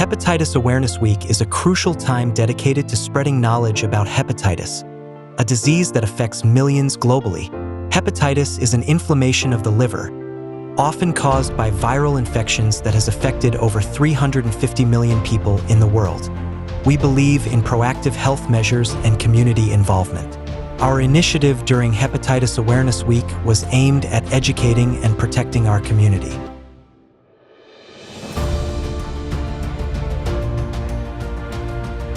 Hepatitis Awareness Week is a crucial time dedicated to spreading knowledge about hepatitis, a disease that affects millions globally. Hepatitis is an inflammation of the liver, often caused by viral infections that has affected over 350 million people in the world. We believe in proactive health measures and community involvement. Our initiative during Hepatitis Awareness Week was aimed at educating and protecting our community.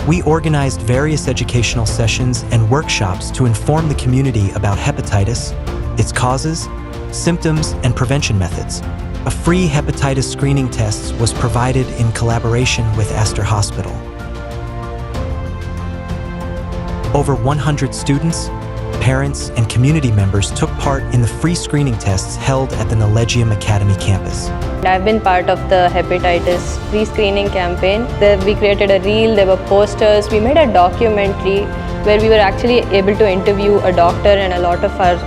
We organized various educational sessions and workshops to inform the community about hepatitis, its causes, symptoms, and prevention methods. A free hepatitis screening test was provided in collaboration with Aster Hospital. Over 100 students, parents, and community members took part in the free screening tests held at the Knowledgeum Academy campus. I've been part of the hepatitis pre-screening campaign. We created a reel, there were posters, we made a documentary where we were actually able to interview a doctor and a lot of our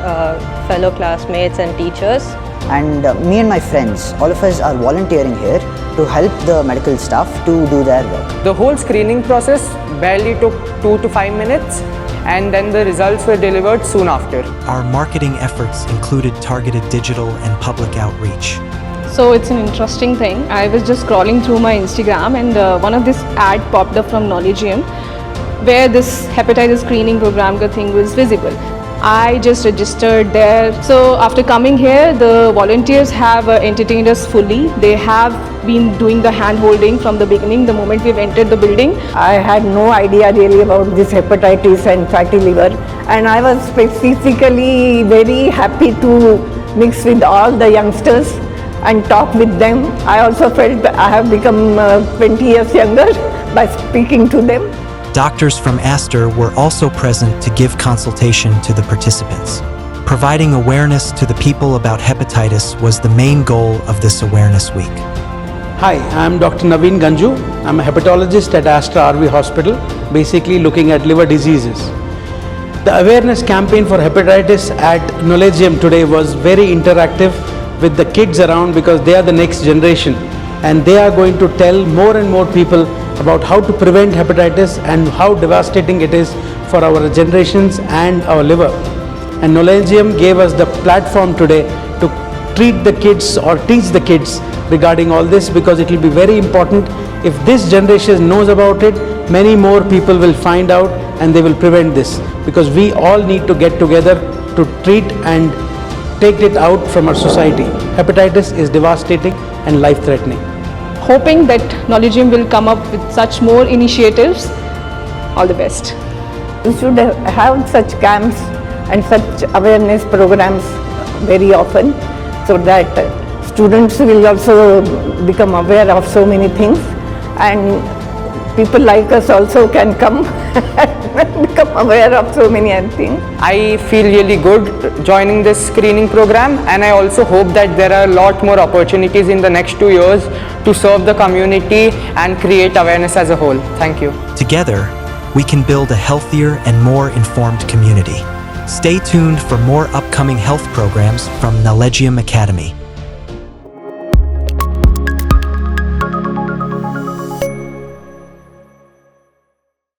fellow classmates and teachers. And me and my friends, all of us are volunteering here to help the medical staff to do their work. The whole screening process barely took 2 to 5 minutes, and then the results were delivered soon after. Our marketing efforts included targeted digital and public outreach. So it's an interesting thing. I was just scrolling through my Instagram and one of this ad popped up from Knowledgeum where this hepatitis screening program thing was visible. I just registered there. So after coming here, the volunteers have entertained us fully. They have been doing the hand holding from the beginning, the moment we've entered the building. I had no idea really about this hepatitis and fatty liver, and I was specifically very happy to mix with all the youngsters and talk with them. I also felt I have become 20 years younger by speaking to them. Doctors from Aster were also present to give consultation to the participants. Providing awareness to the people about hepatitis was the main goal of this Awareness Week. Hi, I'm Dr. Naveen Ganjoo. I'm a hepatologist at Aster RV Hospital, basically looking at liver diseases. The awareness campaign for hepatitis at Knowledgeum today was very interactive with the kids around, because they are the next generation and they are going to tell more and more people about how to prevent hepatitis and how devastating it is for our generations and our liver. And Knowledgeum gave us the platform today to treat the kids or teach the kids regarding all this, because it will be very important. If this generation knows about it, many more people will find out and they will prevent this, because we all need to get together to treat and take it out from our society. Hepatitis is devastating and life-threatening. Hoping that Knowledgeum will come up with such more initiatives. All the best. We should have such camps and such awareness programs very often, so that students will also become aware of so many things, and people like us also can come and become aware of so many things. I feel really good joining this screening program, and I also hope that there are a lot more opportunities in the next 2 years to serve the community and create awareness as a whole. Thank you. Together, we can build a healthier and more informed community. Stay tuned for more upcoming health programs from Knowledgeum Academy.